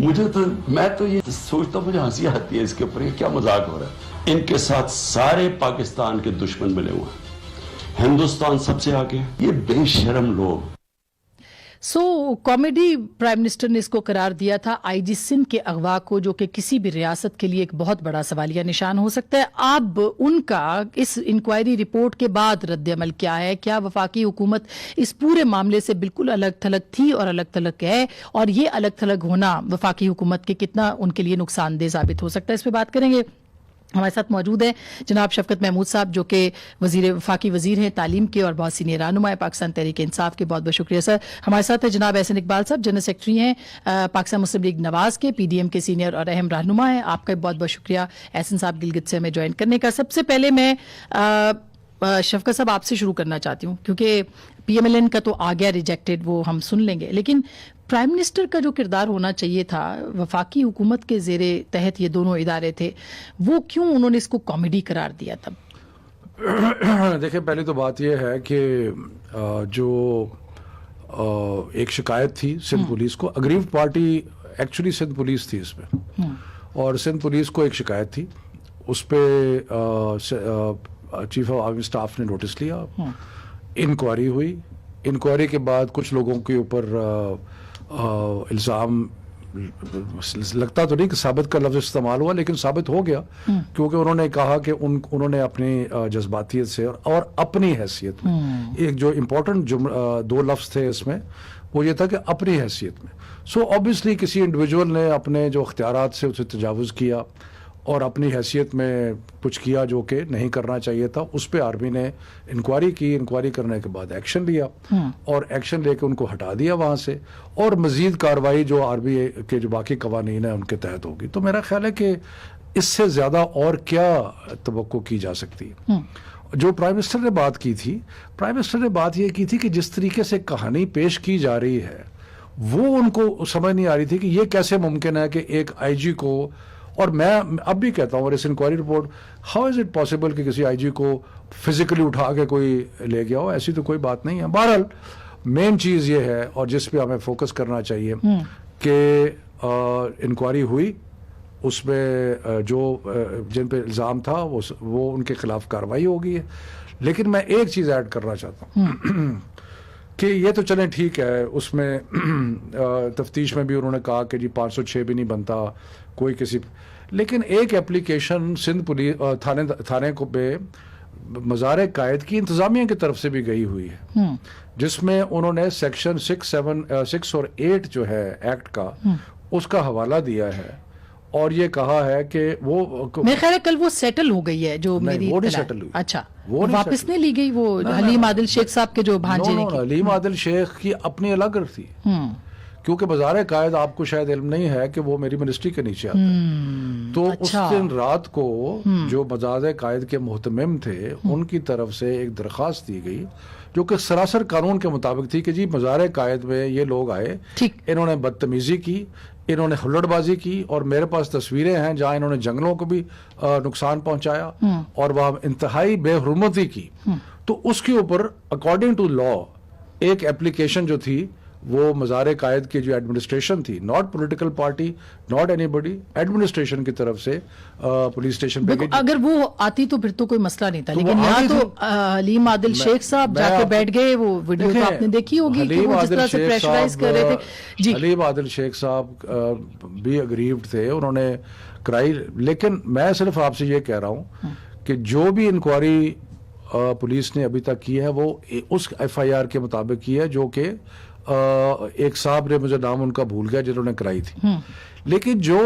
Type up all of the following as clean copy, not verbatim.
مجھے تو میں تو یہ سوچتا ہوں، مجھے ہنسی آتی ہے اس کے اوپر، یہ کیا مذاق ہو رہا ہے. ان کے ساتھ سارے پاکستان کے دشمن ملے ہوئے ہیں، ہندوستان سب سے آگے. یہ بے شرم لوگ. کامیڈی پرائم منسٹر نے اس کو قرار دیا تھا آئی جی سندھ کے اغوا کو، جو کہ کسی بھی ریاست کے لیے ایک بہت بڑا سوالیہ نشان ہو سکتا ہے. اب ان کا اس انکوائری رپورٹ کے بعد رد عمل کیا ہے؟ کیا وفاقی حکومت اس پورے معاملے سے بالکل الگ تھلگ تھی اور الگ تھلگ ہے، اور یہ الگ تھلگ ہونا وفاقی حکومت کے کتنا ان کے لیے نقصان دہ ثابت ہو سکتا ہے؟ اس پہ بات کریں گے. ہمارے ساتھ موجود ہیں جناب شفقت محمود صاحب، جو کہ وفاقی وزیر ہیں تعلیم کے اور بہت سینئر رہنما ہے پاکستان تحریک انصاف کے. بہت بہت شکریہ سر. ہمارے ساتھ ہے جناب احسن اقبال صاحب، جنرل سیکرٹری ہیں پاکستان مسلم لیگ نواز کے، پی ڈی ایم کے سینئر اور اہم رہنما ہیں. آپ کا بہت بہت شکریہ احسن صاحب گلگت سے ہمیں جوائن کرنے کا. سب سے پہلے میں شفقت صاحب آپ سے شروع کرنا چاہتی ہوں، کیونکہ پی ایم ایل این کا تو آ گیا ریجیکٹڈ، وہ ہم سن لیں گے، لیکن پرائم منسٹر کا جو کردار ہونا چاہیے تھا، وفاقی حکومت کے زیر تحت یہ دونوں ادارے تھے، وہ کیوں انہوں نے اس کو کامیڈی قرار دیا تب؟ دیکھیں، پہلی تو بات یہ ہے کہ جو ایک شکایت تھی سندھ پولیس کو، اگریو پارٹی ایکچولی سندھ پولیس تھی اس میں، اور سندھ پولیس کو ایک شکایت تھی، اس پہ چیف آف آرمی اسٹاف نے نوٹس لیا، انکوائری ہوئی. انکوائری کے بعد کچھ لوگوں کے اوپر الزام، لگتا تو نہیں کہ ثابت کا لفظ استعمال ہوا، لیکن ثابت ہو گیا، کیونکہ انہوں نے کہا کہ انہوں نے اپنی جذباتیت سے اور اپنی حیثیت میں، ایک جو امپورٹنٹ دو لفظ تھے اس میں، وہ یہ تھا کہ اپنی حیثیت میں. سو آبویسلی کسی انڈیویجول نے اپنے جو اختیارات سے اسے تجاوز کیا اور اپنی حیثیت میں کچھ کیا جو کہ نہیں کرنا چاہیے تھا. اس پہ آرمی نے انکوائری کی، انکوائری کرنے کے بعد ایکشن لیا، اور ایکشن لے کے ان کو ہٹا دیا وہاں سے، اور مزید کارروائی جو آرمی کے جو باقی قوانین ہیں ان کے تحت ہوگی. تو میرا خیال ہے کہ اس سے زیادہ اور کیا توقع کی جا سکتی ہے. جو پرائم منسٹر نے بات کی تھی، پرائم منسٹر نے بات یہ کی تھی کہ جس طریقے سے کہانی پیش کی جا رہی ہے، وہ ان کو سمجھ نہیں آ رہی تھی کہ یہ کیسے ممکن ہے کہ ایک آئی جی کو، اور میں اب بھی کہتا ہوں، اور اس inquiry report, how is it possible کہ کسی آئی جی کو فزیکلی اٹھا کے کوئی لے گیا ہو؟ ایسی تو کوئی بات نہیں ہے. بہرحال مین چیز یہ ہے، اور جس پہ ہمیں فوکس کرنا چاہیے، کہ انکوائری ہوئی، اس میں جو جن پہ الزام تھا وہ ان کے خلاف کارروائی ہو گئی ہے. لیکن میں ایک چیز ایڈ کرنا چاہتا ہوں کہ یہ تو چلیں ٹھیک ہے، اس میں تفتیش میں بھی انہوں نے کہا کہ جی 506 بھی نہیں بنتا کوئی کسی، لیکن ایک اپلیکیشن سندھ پولیس تھانے کو پہ مزار قائد کی انتظامیہ کی طرف سے بھی گئی ہوئی ہے، جس میں انہوں نے سیکشن 6 اور 8 جو ہے ایکٹ کا، اس کا حوالہ دیا ہے، اور یہ کہا ہے کہ وہ میرے خیال ہے کل وہ سیٹل ہو گئی ہے، جو میری وہ نہیں سیٹل ہوئی. اچھا، وہ واپس نہیں لی گئی، وہ حلیم عادل شیخ صاحب کے جو بھانجے نے کی. حلیم عادل شیخ کی اپنی الگ تھی، کیونکہ مزار قائد آپ کو شاید علم نہیں ہے کہ وہ میری منسٹری کے نیچے آتا ہے. تو اس دن رات کو جو مزار قائد کے محتمم تھے، ان کی طرف سے ایک درخواست دی گئی جو کہ سراسر قانون کے مطابق تھی، کہ جی مزار قائد میں یہ لوگ آئے، انہوں نے بدتمیزی کی، انہوں نے ہلڑ بازی کی، اور میرے پاس تصویریں ہیں جہاں انہوں نے جنگلوں کو بھی نقصان پہنچایا اور وہاں انتہائی بے حرمتی کی. تو اس کے اوپر اکارڈنگ ٹو لا ایک اپلیکیشن جو تھی، وہ مزار قائد کی جو ایڈمنسٹریشن تھی، not political party, not anybody, administration کی طرف سے پولیس اسٹیشن پہ گئی. اگر وہ آتی تو پھر تو کوئی مسئلہ نہیں تھا، لیکن یہاں تو حلیم عادل شیخ صاحب جا کے بیٹھ گئے. وہ ویڈیو تو آپ نے دیکھی ہوگی کہ وہ جس طرح سے پریشرائز کر رہے تھے. حلیم عادل شیخ صاحب بھی اگریوڈ تھے، انہوں نے کرائی. لیکن میں صرف آپ سے یہ کہہ رہا ہوں کہ جو بھی انکوائری پولیس نے ابھی تک کی ہے، وہ اس ایف آئی آر کے مطابق کی ہے، جو کہ ایک صاحب نے، مجھے نام ان کا بھول گیا، جنہوں نے کرائی تھی. لیکن جو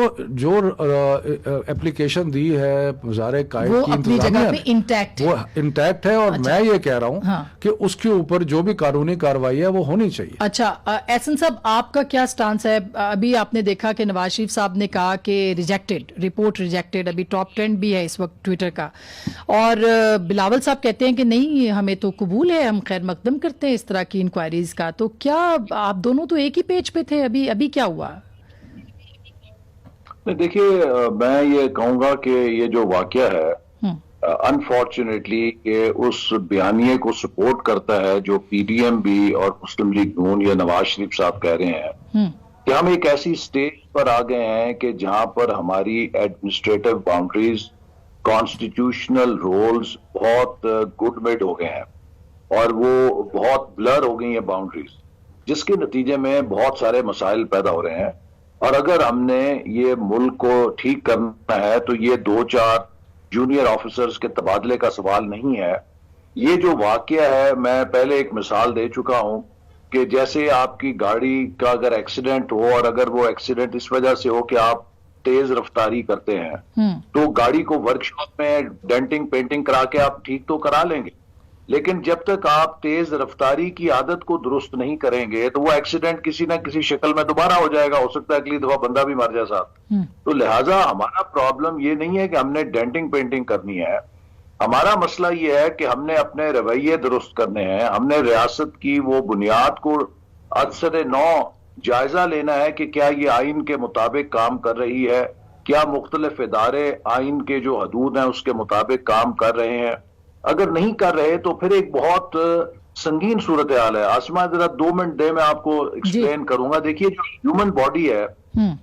اپلیکیشن دی ہے مزار قائد کی انتظامیہ، وہ انٹیکٹ ہے، اور میں یہ کہہ رہا ہوں کہ اس کے اوپر جو بھی قانونی کارروائی ہے وہ ہونی چاہیے. اچھا احسن صاحر، آپ کا کیا سٹانس ہے؟ ابھی آپ نے دیکھا کہ نواز شریف صاحب نے کہا کہ ریجیکٹڈ رپورٹ، ریجیکٹڈ، ابھی ٹاپ ٹرینڈ بھی ہے اس وقت ٹویٹر کا، اور بلاول صاحب کہتے ہیں کہ نہیں، ہمیں تو قبول ہے، ہم خیر مقدم کرتے ہیں اس طرح کی انکوائریز کا. تو کیا آپ دونوں تو ایک ہی پیج پہ تھے؟ ابھی کیا ہوا؟ دیکھیے، میں یہ کہوں گا کہ یہ جو واقعہ ہے انفارچونیٹلی کہ اس بیانیے کو سپورٹ کرتا ہے جو پی ڈی ایم بھی اور مسلم لیگ نون یا نواز شریف صاحب کہہ رہے ہیں کہ ہم ایک ایسی سٹیج پر آ گئے ہیں کہ جہاں پر ہماری ایڈمنسٹریٹو باؤنڈریز، کانسٹیٹیوشنل رولز بہت گڈ میڈ ہو گئے ہیں اور وہ بہت بلر ہو گئی ہیں باؤنڈریز، جس کے نتیجے میں بہت سارے مسائل پیدا ہو رہے ہیں. اور اگر ہم نے یہ ملک کو ٹھیک کرنا ہے تو یہ 2-4 جونیئر آفیسرز کے تبادلے کا سوال نہیں ہے. یہ جو واقعہ ہے، میں پہلے ایک مثال دے چکا ہوں کہ جیسے آپ کی گاڑی کا اگر ایکسیڈنٹ ہو اور اگر وہ ایکسیڈنٹ اس وجہ سے ہو کہ آپ تیز رفتاری کرتے ہیں تو گاڑی کو ورک شاپ میں ڈینٹنگ پینٹنگ کرا کے آپ ٹھیک تو کرا لیں گے، لیکن جب تک آپ تیز رفتاری کی عادت کو درست نہیں کریں گے تو وہ ایکسیڈنٹ کسی نہ کسی شکل میں دوبارہ ہو جائے گا، ہو سکتا ہے اگلی دفعہ بندہ بھی مر جائے ساتھ. تو لہٰذا ہمارا پرابلم یہ نہیں ہے کہ ہم نے ڈینٹنگ پینٹنگ کرنی ہے، ہمارا مسئلہ یہ ہے کہ ہم نے اپنے رویے درست کرنے ہیں. ہم نے ریاست کی وہ بنیاد کو ازسر نو جائزہ لینا ہے کہ کیا یہ آئین کے مطابق کام کر رہی ہے، کیا مختلف ادارے آئین کے جو حدود ہیں اس کے مطابق کام کر رہے ہیں. اگر نہیں کر رہے تو پھر ایک بہت سنگین صورتحال ہے. آسما ذرا 2 منٹ دے، میں آپ کو ایکسپلین کروں گا. دیکھیے جو ہیومن باڈی ہے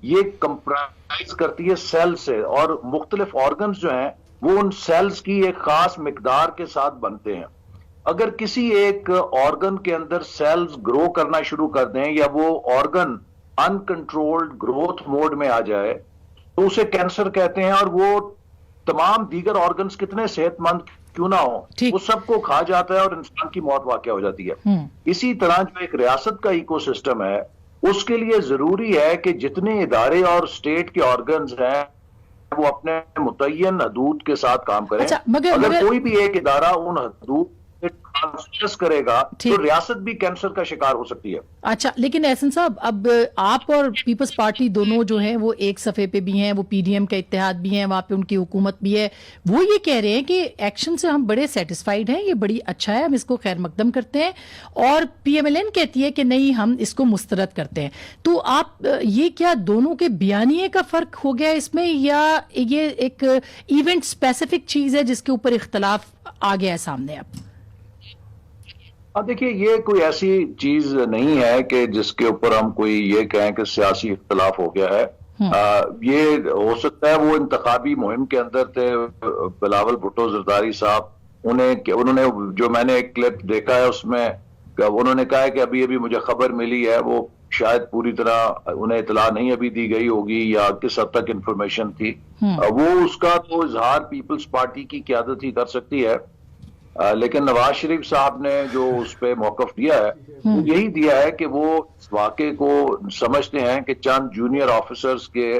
یہ کمپرائز کرتی ہے سیل سے، اور مختلف آرگنز جو ہیں وہ ان سیلز کی ایک خاص مقدار کے ساتھ بنتے ہیں. اگر کسی ایک آرگن کے اندر سیلز گرو کرنا شروع کر دیں یا وہ آرگن انکنٹرولڈ گروتھ موڈ میں آ جائے تو اسے کینسر کہتے ہیں، اور وہ تمام دیگر آرگنز کتنے صحت مند کیوں نہ ہو وہ سب کو کھا جاتا ہے اور انسان کی موت واقع ہو جاتی ہے. اسی طرح جو ایک ریاست کا ایکو سسٹم ہے اس کے لیے ضروری ہے کہ جتنے ادارے اور اسٹیٹ کے آرگنز ہیں وہ اپنے متعین حدود کے ساتھ کام کریں. اگر کوئی بھی ایک ادارہ ان حدود ٹرانسگریس کرے گا تو ریاست بھی کینسر کا شکار ہو سکتی ہے. اچھا، لیکن احسن صاحب اب آپ اور پیپلز پارٹی دونوں جو ہیں وہ ایک صفحے پہ بھی ہیں، وہ پی ڈی ایم کا اتحاد بھی ہیں، وہاں پہ ان کی حکومت بھی ہے. وہ یہ کہہ رہے ہیں کہ ایکشن سے ہم بڑے سیٹسفائیڈ ہیں، یہ بڑی اچھا ہے، ہم اس کو خیر مقدم کرتے ہیں، اور پی ایم ایل این کہتی ہے کہ نہیں ہم اس کو مسترد کرتے ہیں. تو آپ یہ کیا دونوں کے بیانیے کا فرق ہو گیا اس میں، یا یہ ایک ایونٹ اسپیسیفک چیز ہے جس کے اوپر اختلاف آ گیا ہے سامنے اب؟ دیکھیے یہ کوئی ایسی چیز نہیں ہے کہ جس کے اوپر ہم کوئی یہ کہیں کہ سیاسی اختلاف ہو گیا ہے. یہ ہو سکتا ہے وہ انتخابی مہم کے اندر تھے بلاول بھٹو زرداری صاحب، انہوں نے جو میں نے ایک کلپ دیکھا ہے اس میں انہوں نے کہا ہے کہ ابھی مجھے خبر ملی ہے، وہ شاید پوری طرح انہیں اطلاع نہیں ابھی دی گئی ہوگی یا کس حد تک انفارمیشن تھی، وہ اس کا تو اظہار پیپلز پارٹی کی قیادت ہی کر سکتی ہے. لیکن نواز شریف صاحب نے جو اس پہ موقف دیا ہے وہ یہی دیا ہے کہ وہ اس واقعے کو سمجھتے ہیں کہ چند جونیئر آفیسرز کے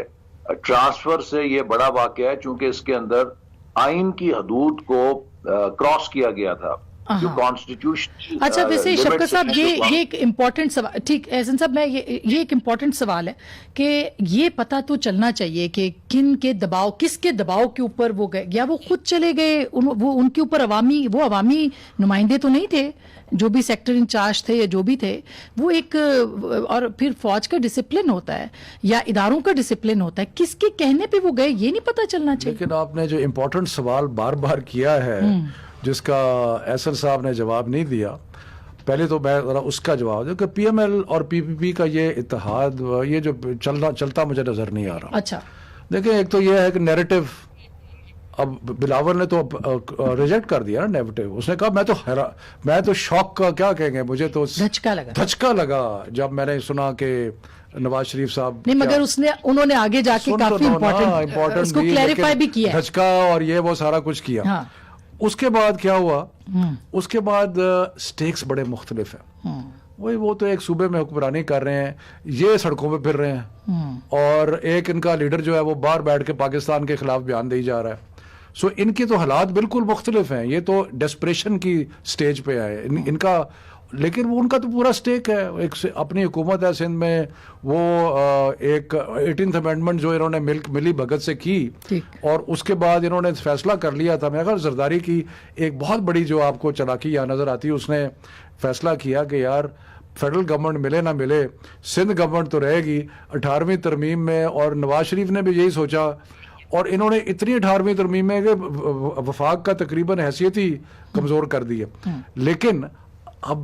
ٹرانسفر سے یہ بڑا واقعہ ہے، چونکہ اس کے اندر آئین کی حدود کو کراس کیا گیا تھا جو کانسٹیٹیوشن. اچھا، ویسے شفقت صاحب یہ ایک امپورٹنٹ سوال، ٹھیک احسن صاحب میں یہ ایک امپورٹنٹ سوال ہے کہ یہ پتہ تو چلنا چاہیے کہ کن کے دباؤ، کس کے دباؤ کے اوپر وہ گئے، یا وہ خود چلے گئے، وہ ان کے اوپر عوامی نمائندے تو نہیں تھے جو بھی سیکٹر انچارج تھے یا جو بھی تھے، وہ ایک، اور پھر فوج کا ڈسپلن ہوتا ہے یا اداروں کا ڈسپلن ہوتا ہے، کس کے کہنے پہ وہ گئے یہ نہیں پتہ چلنا چاہیے. لیکن آپ نے جو امپورٹنٹ سوال بار بار کیا ہے جس کا احسن صاحب نے جواب نہیں دیا، پہلے تو میں ذرا اس کا جواب دوں کہ پی ایم ایل اور پی پی پی کا یہ اتحاد یہ جو چلتا مجھے نظر نہیں آ رہا. اچھا دیکھیں، ایک تو یہ ہے کہ نیریٹو، اب بلاول نے تو ریجیکٹ کر دیا نا نیریٹو. اس نے کہا میں تو شوق کا کیا کہیں گے، مجھے تو دھچکا لگا جب میں نے سنا کہ نواز شریف صاحب نہیں، مگر انہوں نے آگے جا کے کافی امپورٹنٹ اس کو کلیریفائی بھی کیا، دھچکا اور یہ وہ سارا کچھ کیا. اس کے بعد کیا ہوا، اس کے بعد سٹیکس بڑے مختلف ہیں. وہ تو ایک صوبے میں حکمرانی کر رہے ہیں، یہ سڑکوں پہ پھر رہے ہیں، اور ایک ان کا لیڈر جو ہے وہ باہر بیٹھ کے پاکستان کے خلاف بیان دے جا رہا ہے. سو ان کی تو حالات بالکل مختلف ہیں. یہ تو ڈیسپریشن کی سٹیج پہ آئے ان کا، لیکن وہ ان کا تو پورا سٹیک ہے. ایک اپنی حکومت ہے سندھ میں، وہ ایک 18th امینڈمنٹ جو انہوں نے ملی بھگت سے کی، اور اس کے بعد انہوں نے فیصلہ کر لیا تھا. میں خیال زرداری کی ایک بہت بڑی جو آپ کو چلاکی یہاں نظر آتی ہے، اس نے فیصلہ کیا کہ یار فیڈرل گورنمنٹ ملے نہ ملے، سندھ گورنمنٹ تو رہے گی 18ویں ترمیم میں. اور نواز شریف نے بھی یہی سوچا، اور انہوں نے اتنی 18ویں ترمیم میں کہ وفاق کا تقریباً حیثیت ہی کمزور کر دی ہے. لیکن اب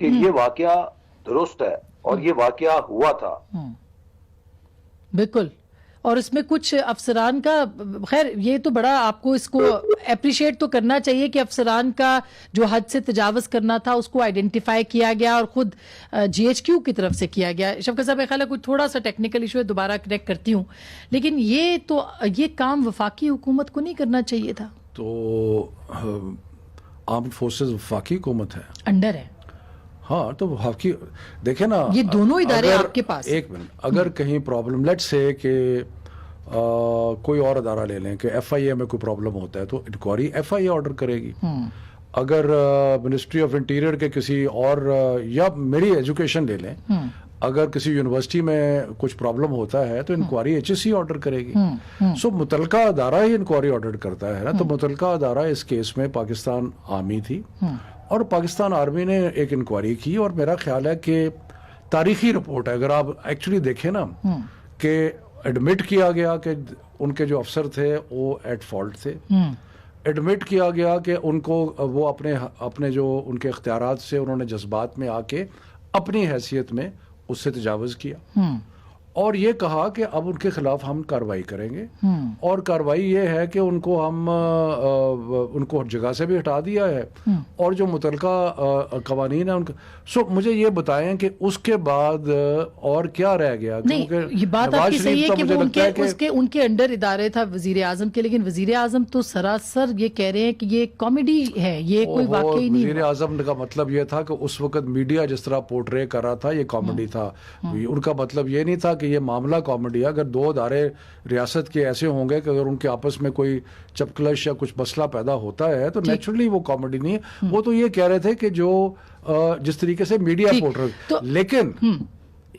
کہ یہ واقعہ درست ہے اور یہ واقعہ ہوا تھا. بالکل. اور اس میں کچھ افسران کا، خیر یہ تو بڑا آپ کو اس کو اپریشیٹ تو کرنا چاہیے کہ افسران کا جو حد سے تجاوز کرنا تھا اس کو آئیڈینٹیفائی کیا گیا اور خود جی ایچ کیو کی طرف سے کیا گیا. شفقت صاحب خیال ہے کوئی تھوڑا سا ٹیکنیکل ایشو ہے، دوبارہ کنیکٹ کرتی ہوں، لیکن یہ کام وفاقی حکومت کو نہیں کرنا چاہیے تھا. تو آرمڈ فورسز وفاقی حکومت ہے، انڈر ہے. ہاں تو وفاقی دیکھیں نا، یہ دونوں ادارے آپ کے پاس. ایک منٹ، اگر کہیں پرابلم لیٹ سے کہ کوئی اور ادارہ لے لیں کہ ایف آئی اے میں کوئی پرابلم ہوتا ہے تو انکوائری ایف آئی اے آرڈر کرے گی. اگر منسٹری آف انٹیریئر کے کسی اور، یا میری ایجوکیشن لے لیں، اگر کسی یونیورسٹی میں کچھ پرابلم ہوتا ہے تو inquiry H S C order کرے گی. سو متعلقہ ادارہ ہی انکوائری آرڈر کرتا ہے نا. تو متعلقہ ادارہ اس کیس میں پاکستان آرمی تھی، اور پاکستان آرمی نے ایک انکوائری کی، اور میرا خیال ہے کہ تاریخی رپورٹ ہے. اگر آپ ایکچولی دیکھیں نا کہ ایڈمٹ کیا گیا کہ ان کے جو افسر تھے وہ ایٹ فالٹ تھے، ایڈمٹ کیا گیا کہ ان کو وہ اپنے جو ان کے اختیارات سے انہوں نے جذبات میں آ کے اپنی حیثیت میں اس سے تجاوز کیا، اور یہ کہا کہ اب ان کے خلاف ہم کارروائی کریں گے. اور کارروائی یہ ہے کہ ان کو جگہ سے بھی ہٹا دیا ہے، اور جو متعلقہ قوانین ہیں ان کا. سو مجھے یہ بتائیں کہ اس کے بعد اور کیا رہ گیا؟ نہیں، یہ بات آپ کی صحیح ہے کہ وہ ان کے انڈر ادارے تھا وزیر اعظم کے، لیکن وزیر اعظم تو سراسر یہ کہہ رہے ہیں کہ یہ کامیڈی ہے، یہ کوئی واقعی نہیں. وزیر اعظم کا مطلب یہ تھا کہ اس وقت میڈیا جس طرح پورٹرے کر رہا تھا یہ کامیڈی تھا. ان کا مطلب یہ نہیں تھا کہ یہ معاملہ کامیڈی ہے. اگر دو ادارے ریاست کے ایسے ہوں گے کہ اگر ان کے آپس میں کوئی چپکلش یا کچھ مسئلہ پیدا ہوتا ہے تو نیچرلی وہ کامیڈی نہیں ہے. وہ تو یہ کہہ رہے تھے کہ جو جس طریقے سے میڈیا پورٹر، لیکن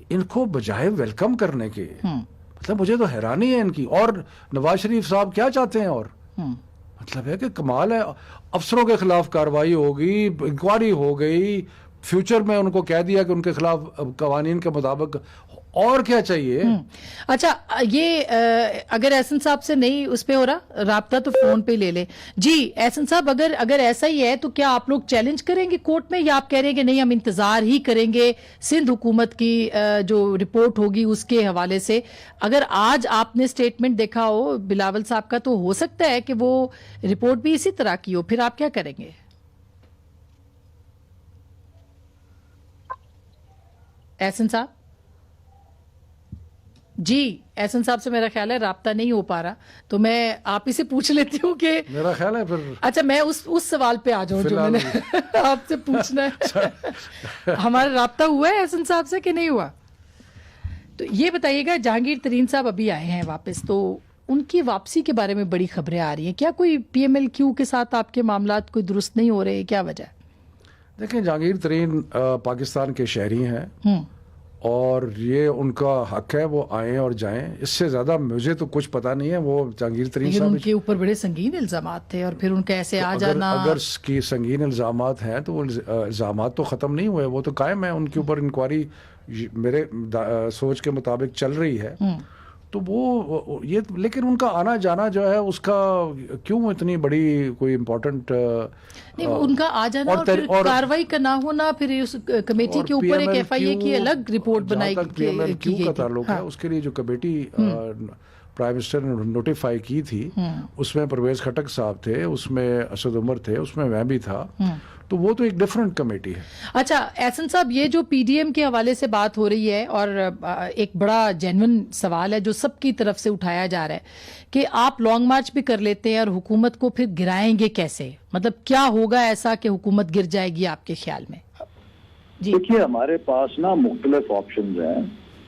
ان کو بجائے ویلکم کرنے کے، مطلب مجھے تو حیرانی ہے ان کی. اور نواز شریف صاحب کیا چاہتے ہیں؟ اور مطلب ہے کہ کمال ہے، افسروں کے خلاف کارروائی ہوگی، انکوائری ہو گئی، فیوچر میں ان کو کہہ دیا کہ ان کے خلاف قوانین کے مطابق، اور کیا چاہیے؟ اچھا، یہ اگر احسن صاحب سے نہیں اس پہ ہو رہا رابطہ تو فون پہ لے لیں. جی احسن صاحب، اگر ایسا ہی ہے تو کیا آپ لوگ چیلنج کریں گے کورٹ میں، یا آپ کہہ رہے ہیں کہ نہیں ہم انتظار ہی کریں گے سندھ حکومت کی جو رپورٹ ہوگی اس کے حوالے سے؟ اگر آج آپ نے سٹیٹمنٹ دیکھا ہو بلاول صاحب کا تو ہو سکتا ہے کہ وہ رپورٹ بھی اسی طرح کی ہو، پھر آپ کیا کریں گے؟ احسن صاحب جی، احسن صاحب سے میرا خیال ہے رابطہ نہیں ہو پا رہا، تو میں آپ ہی سے پوچھ لیتی ہوں کہ میرا خیال ہے پھر اچھا میں اس سوال پہ آ جاؤں جو میں نے آپ سے پوچھنا ہے. ہمارا رابطہ ہوا ہے احسن صاحب سے کہ نہیں ہوا؟ تو یہ بتائیے گا، جہانگیر ترین صاحب ابھی آئے ہیں واپس، تو ان کی واپسی کے بارے میں بڑی خبریں آ رہی ہیں. کیا کوئی پی ایم ایل کیو کے ساتھ آپ کے معاملات کوئی درست نہیں ہو رہے؟ کیا وجہ ہے؟ دیکھیں، جہانگیر ترین پاکستان کے شہری ہیں، اور یہ ان کا حق ہے وہ آئیں اور جائیں. اس سے زیادہ مجھے تو کچھ پتا نہیں ہے. وہ جہانگیر ترین صاحب ان کے اوپر بڑے سنگین الزامات تھے، اور پھر ان کا ایسے آ جانا، اگر کی سنگین الزامات ہیں تو وہ الزامات تو ختم نہیں ہوئے، وہ تو قائم ہیں. ان کے اوپر انکوائری میرے سوچ کے مطابق چل رہی ہے. تو وہ یہ، لیکن ان کا آنا جانا جو ہے اس کا کیوں اتنی بڑی کوئی امپورٹنٹ نہیں، ان کا آ جانا اور پھر کاروائی کا نہ ہونا، پھر اس کمیٹی کے اوپر ایک ایف آئی اے کی الگ رپورٹ بنائی گئی. پی ایم ایل کیو کا تعلق ہے، اس کے لیے جو کمیٹی پرائم منسٹر نے نوٹیفائی کی تھی، اس میں پرویز خٹک صاحب تھے، اس میں اسد عمر تھے، اس میں میں بھی تھا. تو وہ تو ایک ڈیفرنٹ کمیٹی ہے. اچھا احسن صاحب، یہ جو پی ڈی ایم کے حوالے سے بات ہو رہی ہے، اور ایک بڑا جینون سوال ہے جو سب کی طرف سے اٹھایا جا رہا ہے کہ آپ لانگ مارچ بھی کر لیتے ہیں اور حکومت کو پھر گرائیں گے کیسے؟ مطلب کیا ہوگا ایسا کہ حکومت گر جائے گی آپ کے خیال میں؟ جی دیکھیے، ہمارے پاس نا مختلف آپشنز ہیں.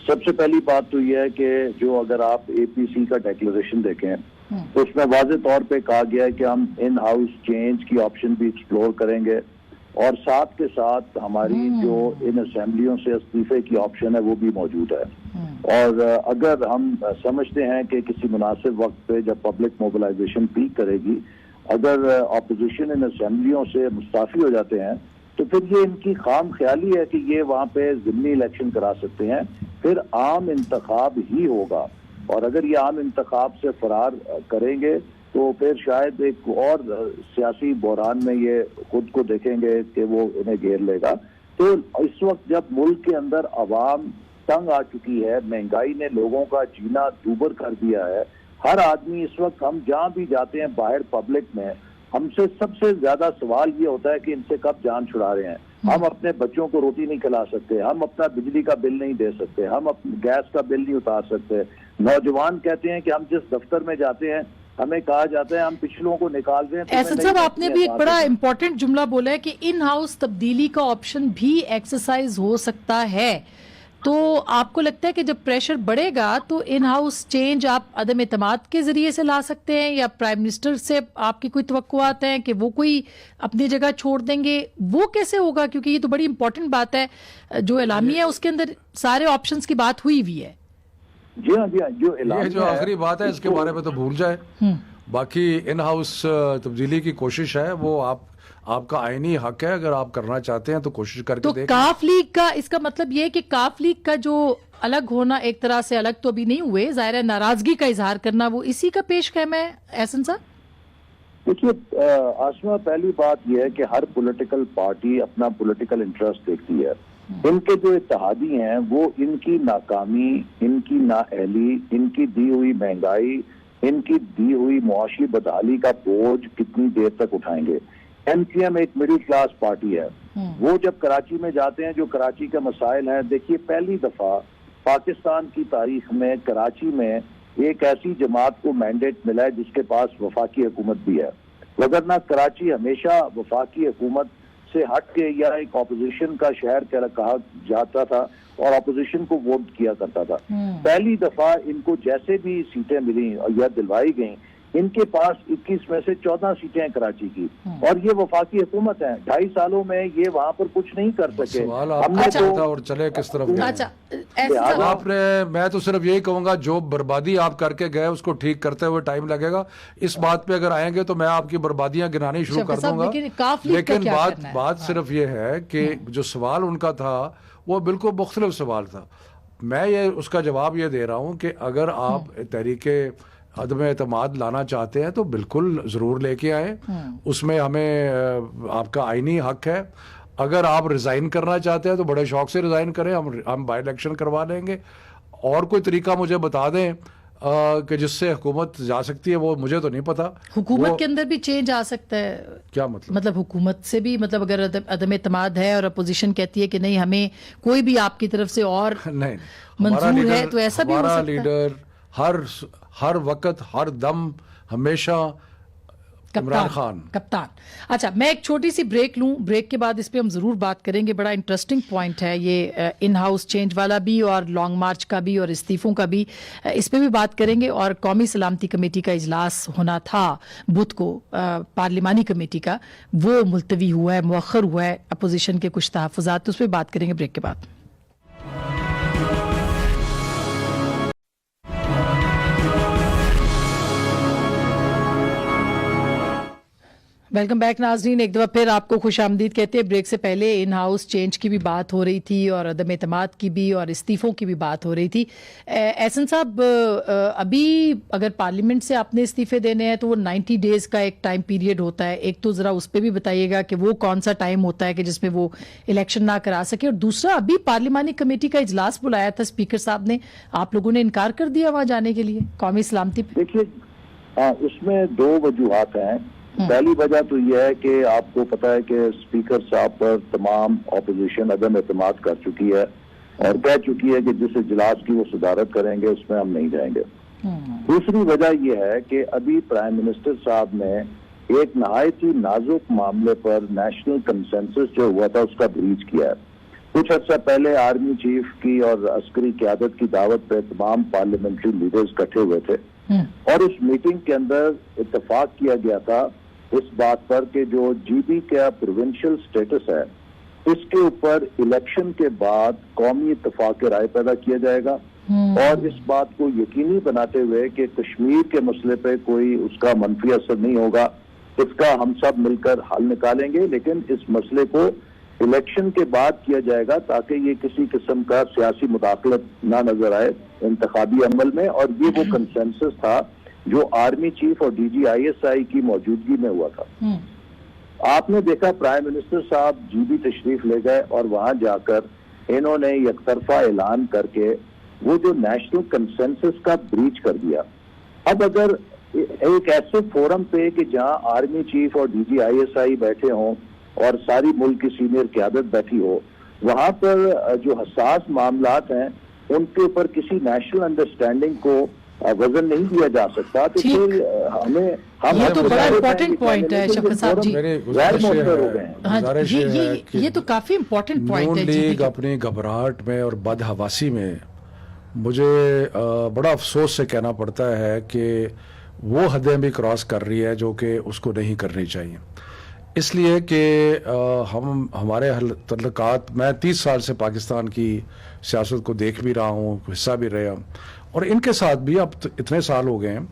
سب سے پہلی بات تو یہ ہے کہ جو اگر آپ اے پی سی کا ڈیکلریشن دیکھیں تو اس میں واضح طور پہ کہا گیا ہے کہ ہم ان ہاؤس چینج کی آپشن بھی ایکسپلور کریں گے، اور ساتھ کے ساتھ ہماری جو ان اسمبلیوں سے استعفے کی آپشن ہے وہ بھی موجود ہے. اور اگر ہم سمجھتے ہیں کہ کسی مناسب وقت پہ جب پبلک موبلائزیشن پیک کرے گی، اگر اپوزیشن ان اسمبلیوں سے مستعفی ہو جاتے ہیں تو پھر یہ ان کی خام خیالی ہے کہ یہ وہاں پہ ضمنی الیکشن کرا سکتے ہیں، پھر عام انتخاب ہی ہوگا. اور اگر یہ عام انتخاب سے فرار کریں گے تو پھر شاید ایک اور سیاسی بحران میں یہ خود کو دیکھیں گے کہ وہ انہیں گھیر لے گا. تو اس وقت جب ملک کے اندر عوام تنگ آ چکی ہے, مہنگائی نے لوگوں کا جینا دوبر کر دیا ہے, ہر آدمی اس وقت, ہم جہاں بھی جاتے ہیں باہر پبلک میں, ہم سے سب سے زیادہ سوال یہ ہوتا ہے کہ ان سے کب جان چھڑا رہے ہیں. ہم اپنے بچوں کو روٹی نہیں کھلا سکتے, ہم اپنا بجلی کا بل نہیں دے سکتے, ہم گیس کا بل نہیں اتار سکتے. نوجوان کہتے ہیں کہ ہم جس دفتر میں جاتے ہیں ہمیں کہا جاتا ہے ہم پچھلوں کو نکال دیں. احسن صاحب, آپ نے بھی ایک بڑا امپورٹنٹ جملہ بولا ہے کہ ان ہاؤس تبدیلی کا آپشن بھی ایکسرسائز ہو سکتا ہے. تو آپ کو لگتا ہے کہ جب پریشر بڑھے گا تو ان ہاؤس چینج آپ عدم اعتماد کے ذریعے سے لا سکتے ہیں, یا پرائم منسٹر سے آپ کی کوئی توقعات ہیں کہ وہ کوئی اپنی جگہ چھوڑ دیں گے؟ وہ کیسے ہوگا؟ کیونکہ یہ تو بڑی امپورٹنٹ بات ہے, جو اعلامیہ ہے اس کے اندر سارے آپشنز کی بات ہوئی ہوئی ہے. جی ہاں, جی ہاں, جو آخری بات ہے اس کے بارے میں تو بھول جائے. باقی ان ہاؤس تبدیلی کی کوشش ہے, وہ آپ کا آئینی حق ہے, اگر آپ کرنا چاہتے ہیں تو کوشش کر کے دیکھیں. تو کاف لیگ کا اس کا مطلب یہ ہے کہ کاف لیگ کا جو الگ ہونا, ایک طرح سے الگ تو ابھی نہیں ہوئے, ظاہر ہے ناراضگی کا اظہار کرنا وہ اسی کا پیش خیم ہے. احسن صاحب دیکھیے آسما, پہلی بات یہ ہے کہ ہر پولیٹیکل پارٹی اپنا پولیٹیکل انٹرسٹ دیکھتی ہے. ان کے جو اتحادی ہیں وہ ان کی ناکامی, ان کی نااہلی, ان کی دی ہوئی مہنگائی, ان کی دی ہوئی معاشی بدحالی کا بوجھ کتنی دیر تک اٹھائیں گے. ایم کیو ایم ایک مڈل کلاس پارٹی ہے. وہ جب کراچی میں جاتے ہیں, جو کراچی کے مسائل ہیں, دیکھیے پہلی دفعہ پاکستان کی تاریخ میں کراچی میں ایک ایسی جماعت کو مینڈیٹ ملا ہے جس کے پاس وفاقی حکومت بھی ہے. وگرنہ کراچی ہمیشہ وفاقی حکومت سے ہٹ کے یا ایک اپوزیشن کا شہر کہا جاتا تھا اور اپوزیشن کو ووٹ کیا کرتا تھا. پہلی دفعہ ان کو جیسے بھی سیٹیں ملی یا دلوائی گئیں, ان کے پاس 21 میں سے 14 سیٹیں ہیں کراچی کی, اور یہ وفاقی حکومت ہیں. 2.5 سالوں میں یہ وہاں پر کچھ نہیں کر سکے. ہم نے تو اور چلے کس طرف آپ نے, میں تو صرف یہی کہوں گا جو بربادی آپ کر کے گئے اس کو ٹھیک کرتے ہوئے ٹائم لگے گا. اس بات پہ اگر آئیں گے تو میں آپ کی بربادیاں گنانی شروع کر دوں گا. لیکن بات صرف یہ ہے کہ جو سوال ان کا تھا وہ بالکل مختلف سوال تھا. میں اس کا جواب یہ دے رہا ہوں کہ اگر آپ تحریک عدم اعتماد لانا چاہتے ہیں تو بالکل ضرور لے کے آئیں. اس میں ہمیں آپ کا آئینی حق ہے. اگر آپ ریزائن کرنا چاہتے ہیں تو بڑے شوق سے ریزائن کریں, ہم بائی الیکشن کروا لیں گے. اور کوئی طریقہ مجھے بتا دیں کہ جس سے حکومت جا سکتی ہے, وہ مجھے تو نہیں پتا. حکومت کے اندر بھی چینج آ سکتا ہے. کیا مطلب حکومت سے بھی, مطلب اگر عدم اعتماد ہے اور اپوزیشن کہتی ہے کہ نہیں ہمیں کوئی بھی آپ کی طرف سے اور نہیں منظور ہے, تو ایسا بھی ہو سکتا ہے. ہمارا لیڈر ہر وقت ہر دم ہمیشہ عمران خان کپتان. اچھا, میں ایک چھوٹی سی بریک لوں, بریک کے بعد اس پہ ہم ضرور بات کریں گے. بڑا انٹرسٹنگ پوائنٹ ہے یہ ان ہاؤس چینج والا بھی, اور لانگ مارچ کا بھی, اور استعفوں کا بھی. اس پہ بھی بات کریں گے. اور قومی سلامتی کمیٹی کا اجلاس ہونا تھا بدھ کو, پارلیمانی کمیٹی کا, وہ ملتوی ہوا ہے, مؤخر ہوا ہے. اپوزیشن کے کچھ تحفظات, اس پہ بات کریں گے بریک کے بعد. ویلکم بیک ناظرین, ایک دفعہ پھر آپ کو خوش آمدید کہتے ہیں. بریک سے پہلے ان ہاؤس چینج کی بھی بات ہو رہی تھی, اور عدم اعتماد کی بھی, اور استعفوں کی بھی بات ہو رہی تھی. احسن صاحب, ابھی اگر پارلیمنٹ سے آپ نے استعفے دینے ہیں تو وہ 90 ڈیز کا ایک ٹائم پیریڈ ہوتا ہے. ایک تو ذرا اس پہ بھی بتائیے گا کہ وہ کون سا ٹائم ہوتا ہے کہ جس میں وہ الیکشن نہ کرا سکے. اور دوسرا, ابھی پارلیمانی کمیٹی کا اجلاس بلایا تھا اسپیکر صاحب نے, آپ لوگوں نے انکار کر دیا وہاں جانے کے لیے قومی سلامتی پہ. دیکھیے اس میں 2 وجوہات ہیں. پہلی وجہ تو یہ ہے کہ آپ کو پتا ہے کہ اسپیکر صاحب پر تمام اپوزیشن عدم اعتماد کر چکی ہے اور کہہ چکی ہے کہ جس اجلاس کی وہ صدارت کریں گے اس میں ہم نہیں جائیں گے. دوسری وجہ یہ ہے کہ ابھی پرائم منسٹر صاحب نے ایک نہایت ہی نازک معاملے پر نیشنل کنسنسس جو ہوا تھا اس کا بریچ کیا ہے. کچھ عرصہ پہلے آرمی چیف کی اور عسکری قیادت کی دعوت پہ تمام پارلیمنٹری لیڈرز اکٹھے ہوئے تھے, اور اس میٹنگ کے اندر اتفاق کیا گیا تھا اس بات پر کہ جو جی بی کا پروونشل سٹیٹس ہے اس کے اوپر الیکشن کے بعد قومی اتفاق رائے پیدا کیا جائے گا, اور اس بات کو یقینی بناتے ہوئے کہ کشمیر کے مسئلے پہ کوئی اس کا منفی اثر نہیں ہوگا. اس کا ہم سب مل کر حل نکالیں گے, لیکن اس مسئلے کو الیکشن کے بعد کیا جائے گا تاکہ یہ کسی قسم کا سیاسی مداخلت نہ نظر آئے انتخابی عمل میں. اور یہ وہ کنسنسس تھا جو آرمی چیف اور D G I S I کی موجودگی میں ہوا تھا. آپ نے دیکھا پرائم منسٹر صاحب جی بھی تشریف لے گئے اور وہاں جا کر انہوں نے یک طرفہ اعلان کر کے وہ جو نیشنل کنسنسس کا بریچ کر دیا. اب اگر ایک ایسے فورم پہ کہ جہاں آرمی چیف اور D G I S I بیٹھے ہوں اور ساری ملک کی سینئر قیادت بیٹھی ہو, وہاں پر جو حساس معاملات ہیں ان کے اوپر کسی نیشنل انڈرسٹینڈنگ کو وزن نہیں دیا جا سکتا, تو پھر یہ تو بڑا امپورٹنٹ پوائنٹ ہے شفقت صاحب جی. یہ تو کافی امپورٹنٹ پوائنٹ ہے. نون لیگ اپنی گھبراہٹ میں اور بدحواسی میں مجھے بڑا افسوس سے کہنا پڑتا ہے کہ وہ حدیں بھی کراس کر رہی ہے جو کہ اس کو نہیں کرنی چاہیے. اس لیے کہ ہمارے تعلقات, میں 30 سال سے پاکستان کی سیاست کو دیکھ بھی رہا ہوں, حصہ بھی رہا ہوں, اور ان کے ساتھ بھی اب اتنے سال ہو گئے ہیں,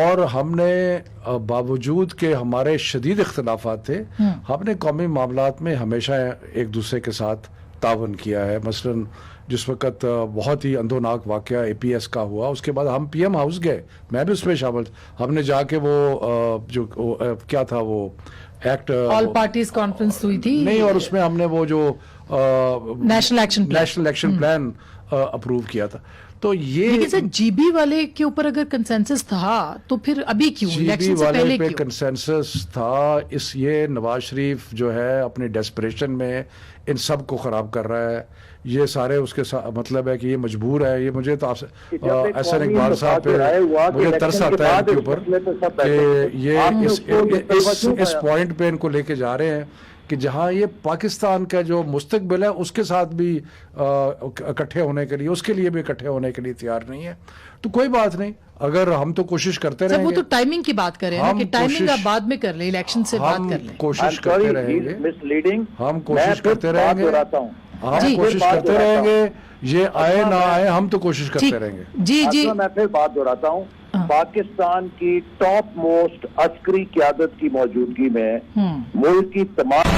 اور ہم نے باوجود کہ ہمارے شدید اختلافات تھے, ہم نے قومی معاملات میں ہمیشہ ایک دوسرے کے ساتھ تعاون کیا ہے. مثلاً جس وقت بہت ہی اندھوناک واقعہ اے پی ایس کا ہوا, اس کے بعد ہم پی ایم ہاؤس گئے, میں بھی اس میں شامل, ہم نے جا کے وہ جو کیا تھا وہ ایکٹ آل پارٹیز کانفرنس ہوئی تھی نہیں, اور اس میں ہم نے وہ جو نیشنل ایکشن پلان اپروو کیا تھا. تو یہ جی بی والے کے اوپر اگر کنسنسس تھا تو پھر ابھی کیوں جی بی والے پہ کنسنسس تھا, یہ نواز شریف جو ہے اپنی ڈیسپریشن میں ان سب کو خراب کر رہا ہے. یہ سارے اس کے مطلب ہے کہ یہ مجبور ہے. یہ مجھے تو احسن اقبال صاحب پہ مجھے ترس آتا ہے ان کے اوپر کہ یہ اس پوائنٹ پہ ان کو لے کے جا رہے ہیں کہ جہاں یہ پاکستان کا جو مستقبل ہے اس کے ساتھ بھی اکٹھے ہونے کے لیے, اس کے لیے بھی اکٹھے ہونے کے لیے تیار نہیں ہے. تو کوئی بات نہیں, اگر ہم تو کوشش کرتے رہیں گے. وہ تو ٹائمنگ کی بات کریں کہ ٹائمنگ آپ بعد میں کر لیں, الیکشن سے بات کر لیں. کوشش کرتے رہیں گے, ہم کوشش کرتے رہیں گے, ہم کوشش کرتے رہیں گے, یہ آئے نہ آئے ہم تو کوشش کرتے رہیں گے. جی جی, میں پھر بات دہراتا ہوں, پاکستان کی ٹاپ موسٹ عسکری قیادت کی موجودگی میں ملک کی تمام